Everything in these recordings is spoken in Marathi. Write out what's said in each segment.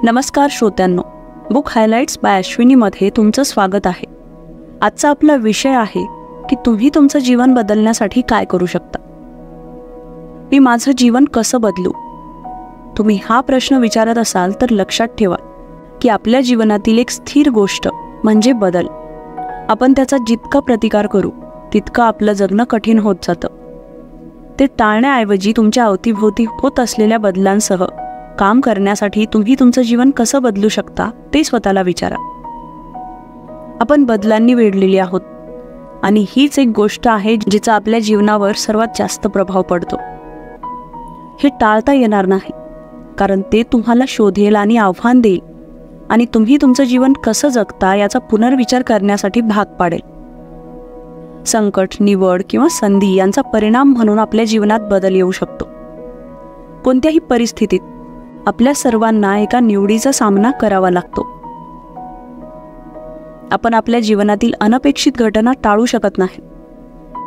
नमस्कार श्रोत्यांनो, बुक हायलाइट्स बाय अश्विनीमध्ये तुमचं स्वागत आहे. आजचा आपला विषय आहे की तुम्ही तुमचं जीवन बदलण्यासाठी काय करू शकता. मी माझं जीवन कसं बदलू? तुम्ही हा प्रश्न विचारत असाल तर लक्षात ठेवा की आपल्या जीवनातील एक स्थिर गोष्ट म्हणजे बदल. आपण त्याचा जितका प्रतिकार करू तितकं आपलं जगणं कठीण होत जातं. ते टाळण्याऐवजी तुमच्या अवतीभोवती होत असलेल्या बदलांसह काम करण्यासाठी तुम्ही तुमचं जीवन कसं बदलू शकता ते स्वतःला विचारा. आपण बदलांनी वेढलेली आहोत आणि हीच एक गोष्ट आहे जिचा आपल्या जीवनावर सर्वात जास्त प्रभाव पडतो. हे टाळता येणार नाही, कारण ते तुम्हाला शोधेल आणि आव्हान देईल आणि तुम्ही तुमचं जीवन कसं जगता याचा पुनर्विचार करण्यासाठी भाग पाडेल. संकट, निवड किंवा संधी यांचा परिणाम म्हणून आपल्या जीवनात बदल येऊ शकतो. कोणत्याही परिस्थितीत आपल्या सर्वांना एका निवडीचा सामना करावा लागतो. आपण आपल्या जीवनातील अनपेक्षित घटना टाळू शकत नाही.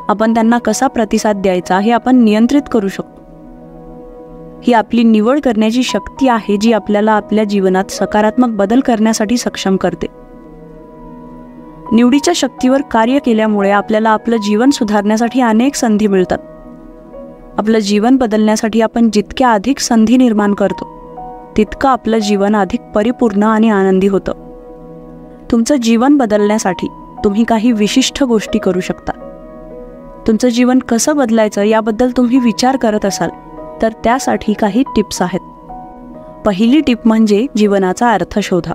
आपण त्यांना कसा प्रतिसाद द्यायचा हे आपण नियंत्रित करू शकतो. ही आपली निवड करण्याची शक्ती आहे जी आपल्याला आपल्या जीवनात सकारात्मक बदल करण्यासाठी सक्षम करते. निवडीच्या शक्तीवर कार्य केल्यामुळे आपल्याला आपलं जीवन सुधारण्यासाठी अनेक संधी मिळतात. आपलं जीवन बदलण्यासाठी आपण जितक्या अधिक संधी निर्माण करतो तितकं आपलं जीवन अधिक परिपूर्ण आणि आनंदी होतं. तुमचं जीवन बदलण्यासाठी तुम्ही काही विशिष्ट गोष्टी करू शकता. तुमचं जीवन कसं बदलायचं याबद्दल तुम्ही विचार करत असाल तर त्यासाठी काही टिप्स आहेत. पहिली टिप म्हणजे जीवनाचा अर्थ शोधा.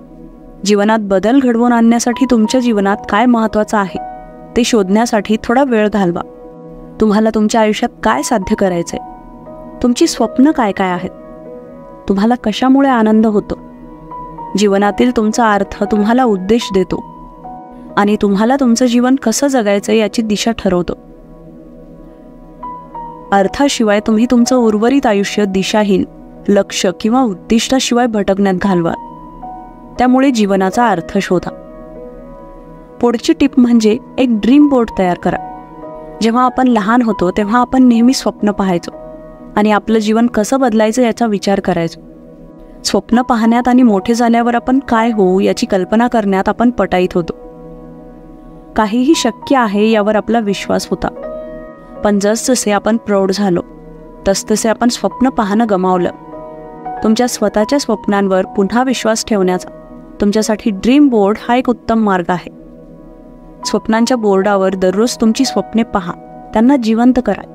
जीवनात बदल घडवून आणण्यासाठी तुमच्या जीवनात काय महत्त्वाचं आहे ते शोधण्यासाठी थोडा वेळ घालवा. तुम्हाला तुमच्या आयुष्यात काय साध्य करायचंय? तुमची स्वप्न काय काय आहेत? तुम्हाला कशामुळे आनंद होतो? जीवनातील तुमचा अर्थ तुम्हाला उद्देश देतो आणि तुम्हाला तुमचं जीवन कसं जगायचं याची दिशा ठरवतो. अर्थाशिवाय तुम्ही तुमचं उर्वरित आयुष्य दिशाहीन, लक्ष किंवा उद्दिष्टाशिवाय भटकण्यात घालवा. त्यामुळे जीवनाचा अर्थ शोधा. पुढची टिप म्हणजे एक ड्रीम बोर्ड तयार करा. जेव्हा आपण लहान होतो तेव्हा आपण नेहमी स्वप्न पाहायचो आणि आपलं जीवन कसं बदलायचं याचा विचार करायचो. स्वप्न पाहण्यात आणि मोठे झाल्यावर आपण काय होऊ याची कल्पना करण्यात आपण पटाईत होतो. काहीही शक्य आहे यावर आपला विश्वास होता. पण जसजसे आपण प्रौढ झालो तसतसे आपण स्वप्न पाहणं गमावलं. तुमच्या स्वतःच्या स्वप्नांवर पुन्हा विश्वास ठेवण्याचा तुमच्यासाठी ड्रीम बोर्ड हा एक उत्तम मार्ग आहे. स्वप्नांच्या बोर्डावर दररोज तुमची स्वप्ने पहा, त्यांना जिवंत करा.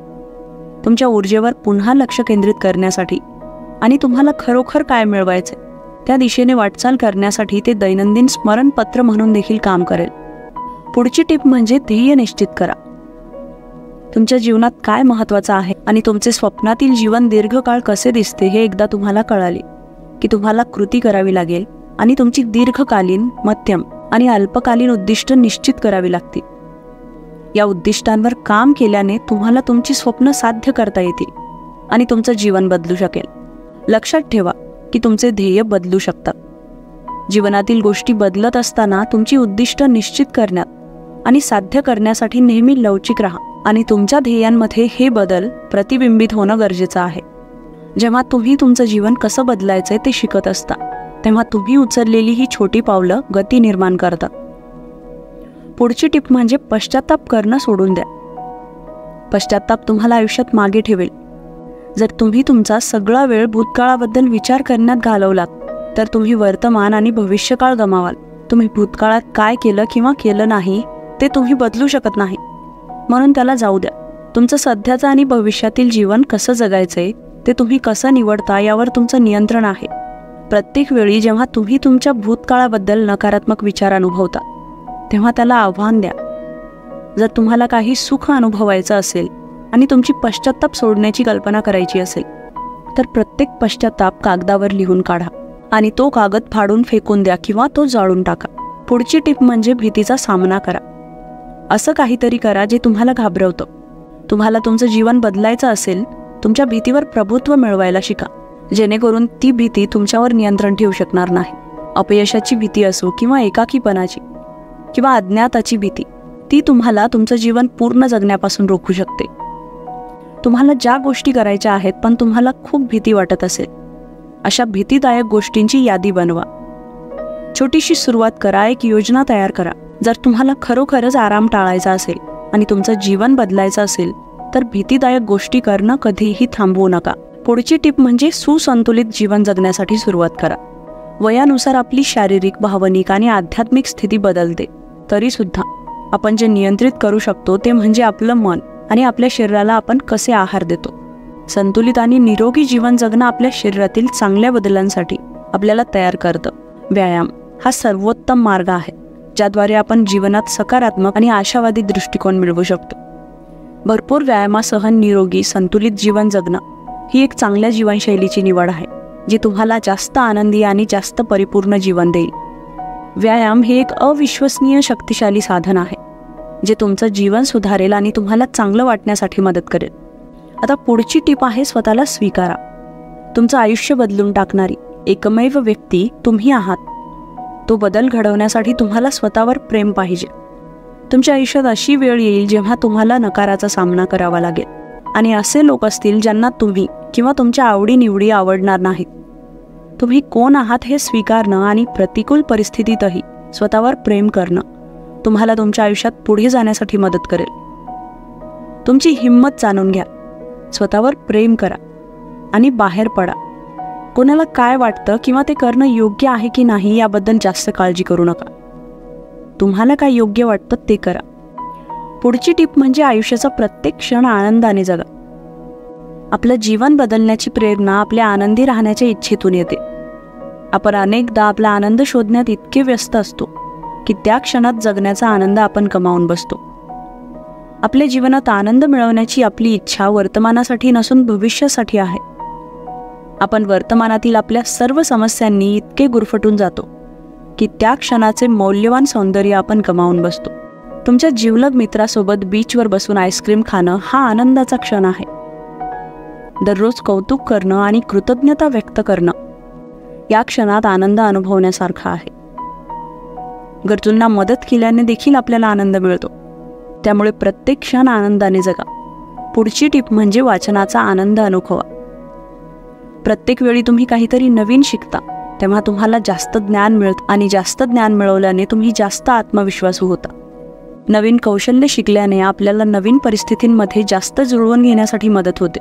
तुमच्या ऊर्जेवर पुन्हा लक्ष केंद्रित करण्यासाठी आणि तुम्हाला खरोखर काय मिळवायचे त्या दिशेने वाटचाल करण्यासाठी ते दैनंदिन स्मरणपत्र म्हणून देखील काम करेल. पुढची टिप म्हणजे ध्येय निश्चित करा. तुमच्या जीवनात काय महत्त्वाचं आहे आणि तुमचे स्वप्नातील जीवन दीर्घकाळ कसे दिसते हे एकदा तुम्हाला कळाले की तुम्हाला कृती करावी लागेल आणि तुमची दीर्घकालीन, मध्यम आणि अल्पकालीन उद्दिष्ट निश्चित करावी लागतील. या उद्दिष्टांवर काम केल्याने तुम्हाला तुमची स्वप्न साध्य करता येतील आणि तुमचं जीवन बदलू शकेल. लक्षात ठेवा की तुमचे ध्येय बदलू शकतात. जीवनातील गोष्टी बदलत असताना तुमची उद्दिष्ट निश्चित करण्यात आणि साध्य करण्यासाठी नेहमी लवचिक राहा आणि तुमच्या ध्येयांमध्ये हे बदल प्रतिबिंबित होणं गरजेचं आहे. जेव्हा तुम्ही तुमचं जीवन कसं बदलायचंय ते शिकत असता तेव्हा तुम्ही उचललेली ही छोटी पावलं गती निर्माण करतात. पुढची टिप म्हणजे पश्चाताप करणं सोडून द्या. पश्चाताप तुम्हाला आयुष्यात मागे ठेवेल. जर तुम्ही तुमचा सगळा वेळ भूतकाळाबद्दल विचार करण्यात घालवलात तर तुम्ही वर्तमान आणि भविष्यकाळ गमावाल. तुम्ही भूतकाळात काय केलं किंवा केलं नाही ते तुम्ही बदलू शकत नाही, म्हणून त्याला जाऊ द्या. तुमचं सध्याचं आणि भविष्यातील जीवन कसं जगायचंय ते तुम्ही कसं निवडता यावर तुमचं नियंत्रण आहे. प्रत्येक वेळी जेव्हा तुम्ही तुमच्या भूतकाळाबद्दल नकारात्मक विचार अनुभवता तेव्हा त्याला आव्हान द्या. जर तुम्हाला काही सुख अनुभवायचं असेल आणि तुमची पश्चाताप सोडण्याची कल्पना करायची असेल तर प्रत्येक पश्चाताप कागदावर लिहून काढा आणि तो कागद फाडून फेकून द्या किंवा तो जाळून टाका. पुढची टिप म्हणजे भीतीचा सामना करा. असं काहीतरी करा जे तुम्हाला घाबरवतं. तुम्हाला तुमचं जीवन बदलायचं असेल तुमच्या भीतीवर प्रभुत्व मिळवायला शिका, जेणेकरून ती भीती तुमच्यावर नियंत्रण ठेवू शकणार नाही. अपयशाची भीती असो किंवा एकाकीपणाची किंवा अज्ञाताची भीती, ती तुम्हाला तुमचं जीवन पूर्ण जगण्यापासून रोखू शकते. तुम्हाला ज्या गोष्टी करायच्या आहेत पण तुम्हाला खूप भीती वाटत असेल अशा भीतीदायक गोष्टींची यादी बनवा. छोटीशी सुरुवात करा, एक योजना तयार करा. जर तुम्हाला खरोखरच आराम टाळायचा असेल आणि तुमचं जीवन बदलायचं असेल तर भीतीदायक गोष्टी करणं कधीही थांबवू नका. पुढची टीप म्हणजे सुसंतुलित जीवन जगण्यासाठी सुरुवात करा. वयानुसार आपली शारीरिक, भावनिक आणि आध्यात्मिक स्थिती बदलते. तरी सुद्धा आपण जे नियंत्रित करू शकतो ते म्हणजे आपलं मन आणि आपल्या शरीराला आपण कसे आहार देतो. संतुलित आणि निरोगी जीवन जगणं आपल्या शरीरातील चांगल्या बदलांसाठी आपल्याला तयार करतं. व्यायाम हा सर्वोत्तम मार्ग आहे ज्याद्वारे आपण जीवनात सकारात्मक आणि आशावादी दृष्टिकोन मिळवू शकतो. भरपूर व्यायामासह निरोगी संतुलित जीवन जगणं ही एक चांगल्या जीवनशैलीची निवड आहे जी तुम्हाला जास्त आनंदी आणि जास्त परिपूर्ण जीवन देईल. व्यायाम हे एक अविश्वसनीय शक्तिशाली साधन आहे जे तुमचं जीवन सुधारेल आणि तुम्हाला चांगलं वाटण्यासाठी मदत करेल. आता पुढची टीप आहे स्वतःला स्वीकारा. तुमचं आयुष्य बदलून टाकणारी एकमेव व्यक्ती तुम्ही आहात. तो बदल घडवण्यासाठी तुम्हाला स्वतःवर प्रेम पाहिजे. तुमच्या आयुष्यात अशी वेळ येईल जेव्हा तुम्हाला नकाराचा सामना करावा लागेल आणि असे लोक असतील ज्यांना तुम्ही किंवा तुमच्या आवडीनिवडी आवडणार नाहीत. तुम्ही कोण आहात हे स्वीकारणं आणि प्रतिकूल परिस्थितीतही स्वतःवर प्रेम करणं तुम्हाला तुमच्या आयुष्यात पुढे जाण्यासाठी मदत करेल. तुमची हिंमत जाणून घ्या, स्वतःवर प्रेम करा आणि बाहेर पडा. कोणाला काय वाटतं किंवा ते करणं योग्य आहे की नाही याबद्दल जास्त काळजी करू नका. तुम्हाला काय योग्य वाटतं ते करा. पुढची टीप म्हणजे आयुष्याचा प्रत्येक क्षण आनंदाने जगा. आपलं जीवन बदलण्याची प्रेरणा आपल्या आनंदी राहण्याच्या इच्छेतून येते. आपण अनेकदा आपला आनंद शोधण्यात इतके व्यस्त असतो की त्या क्षणात जगण्याचा आनंद आपण गमावून बसतो. आपल्या जीवनात आनंद मिळवण्याची आपली इच्छा वर्तमानासाठी नसून भविष्यासाठी आहे. आपण वर्तमानातील आपल्या सर्व समस्यांनी इतके गुरफटून जातो की त्या क्षणाचे मौल्यवान सौंदर्य आपण गमावून बसतो. तुमच्या जिवलग मित्रासोबत बीचवर बसून आईस्क्रीम खाणं हा आनंदाचा क्षण आहे. दररोज कौतुक करणं आणि कृतज्ञता व्यक्त करणं या क्षणात आनंद अनुभवण्यासारखा आहे. गरजूंना मदत केल्याने देखील आपल्याला आनंद मिळतो. त्यामुळे प्रत्येक क्षण आनंदाने जगा. पुढची टीप म्हणजे वाचनाचा आनंद अनुभवा. प्रत्येक वेळी तुम्ही काहीतरी नवीन शिकता तेव्हा तुम्हाला जास्त ज्ञान मिळतं आणि जास्त ज्ञान मिळवल्याने तुम्ही जास्त आत्मविश्वासू होता. नवीन कौशल्य शिकल्याने आपल्याला नवीन परिस्थितींमध्ये जास्त जुळवून घेण्यासाठी मदत होते.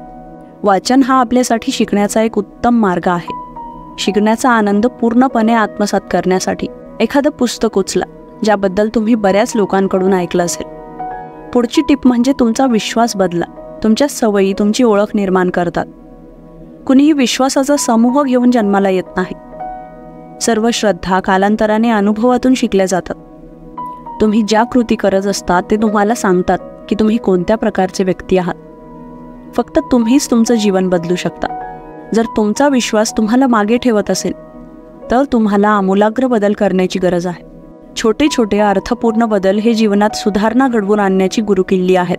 वाचन हा आपल्यासाठी शिकण्याचा एक उत्तम मार्ग आहे. शिकण्याचा आनंद पूर्णपणे आत्मसात करण्यासाठी एखादं पुस्तक उचला ज्याबद्दल तुम्ही बऱ्याच लोकांकडून ऐकलं असेल. पुढची टीप म्हणजे तुमचा विश्वास बदला. तुमच्या सवयी तुमची ओळख निर्माण करतात. कुणीही विश्वासाचा समूह घेऊन जन्माला येत नाही. सर्व श्रद्धा कालांतराने अनुभवातून शिकल्या जातात. तुम्ही ज्या कृती करत असता ते तुम्हाला सांगतात की तुम्ही कोणत्या प्रकारचे व्यक्ती आहात. फक्त तुम्हीच तुमचं जीवन बदलू शकता. जर तुमचा विश्वास तुम्हाला मागे ठेवत असेल तर तुम्हाला आमूलाग्र बदल करण्याची गरज आहे. छोटे छोटे अर्थपूर्ण बदल हे जीवनात सुधारणा घडवून आणण्याची गुरुकिल्ली आहेत.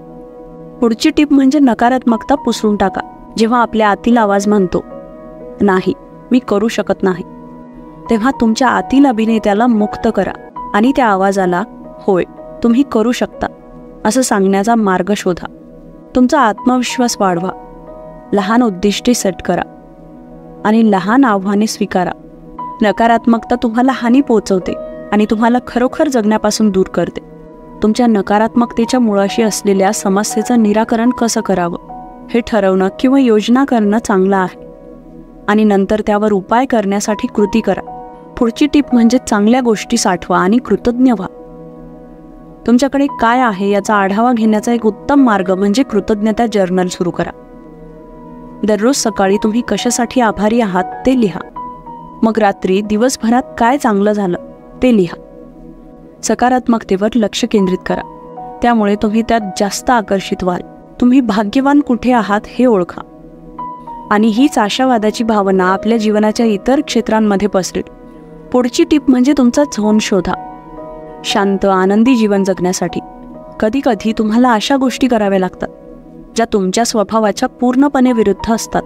पुढची टीप म्हणजे नकारात्मकता पुसून टाका. जेव्हा आपल्या आतील आवाज म्हणतो नाही, मी करू शकत नाही, तेव्हा तुमच्या आतील अभिनेत्याला मुक्त करा आणि त्या आवाजाला होय, तुम्ही करू शकता असं सांगण्याचा मार्ग शोधा. तुमचा आत्मविश्वास वाढवा. लहान उद्दिष्टे सेट करा आणि लहान आव्हाने स्वीकारा. नकारात्मकता तुम्हाला हानी पोहोचवते आणि तुम्हाला खरोखर जगण्यापासून दूर करते. तुमच्या नकारात्मकतेच्या मुळाशी असलेल्या समस्येचं निराकरण कसं करावं हे ठरवणं किंवा योजना करणं चांगलं आहे आणि नंतर त्यावर उपाय करण्यासाठी कृती करा. पुढची टीप म्हणजे चांगल्या गोष्टी साठवा आणि कृतज्ञ व्हा. तुमच्याकडे काय आहे याचा आढावा घेण्याचा एक उत्तम मार्ग म्हणजे कृतज्ञता जर्नल सुरू करा. दररोज सकाळी तुम्ही कशासाठी आभारी आहात ते लिहा. मग रात्री दिवसभरात काय चांगलं झालं ते लिहा. सकारात्मकतेवर लक्ष केंद्रित करा. त्यामुळे तुम्ही त्यात जास्त आकर्षित व्हाल. तुम्ही भाग्यवान कुठे आहात हे ओळखा आणि हीच आशावादाची भावना आपल्या जीवनाच्या इतर क्षेत्रांमध्ये पसरेल. पुढची टीप म्हणजे तुमचा झोन शोधा. शांत आनंदी जीवन जगण्यासाठी कधी कधी तुम्हाला अशा गोष्टी कराव्या लागतात ज्या तुमच्या स्वभावाच्या पूर्णपणे विरुद्ध असतात.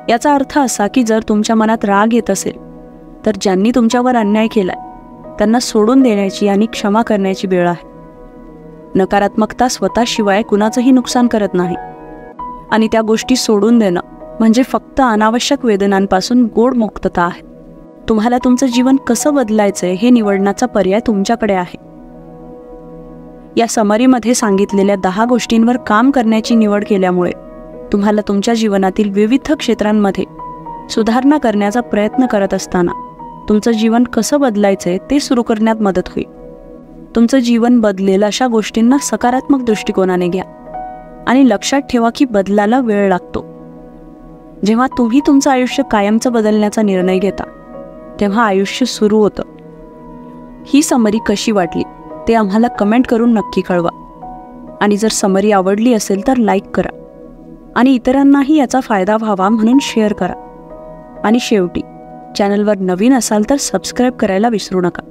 याचा अर्थ असा की जर तुमच्या मनात राग येत असेल तर ज्यांनी तुमच्यावर अन्याय केलाय त्यांना सोडून देण्याची आणि क्षमा करण्याची वेळ आहे. नकारात्मकता स्वतःशिवाय कुणाचंही नुकसान करत नाही आणि त्या गोष्टी सोडून देणं म्हणजे फक्त अनावश्यक वेदनांपासून गोड मुक्तता आहे. तुम्हाला तुमचं जीवन कसं बदलायचंय हे निवडण्याचा पर्याय तुमच्याकडे आहे. या समरीमध्ये सांगितलेल्या 10 गोष्टींवर काम करण्याची निवड केल्यामुळे तुम्हाला तुमच्या जीवनातील विविध क्षेत्रांमध्ये सुधारणा करण्याचा प्रयत्न करत असताना तुमचं जीवन कसं बदलायचंय ते सुरू करण्यात मदत होईल. तुमचं जीवन बदलेल अशा गोष्टींना सकारात्मक दृष्टिकोनाने घ्या आणि लक्षात ठेवा की बदलाला वेळ लागतो. जेव्हा तुम्ही तुमचं आयुष्य कायमचं बदलण्याचा निर्णय घेता तेव्हा आयुष्य सुरू होतं. ही समरी कशी वाटली ते आम्हाला कमेंट करून नक्की कळवा. आणि जर समरी आवडली असेल तर लाईक करा आणि इतरांनाही याचा फायदा व्हावा म्हणून शेअर करा. आणि शेवटी चॅनलवर नवीन असाल तर सबस्क्राईब करायला विसरू नका.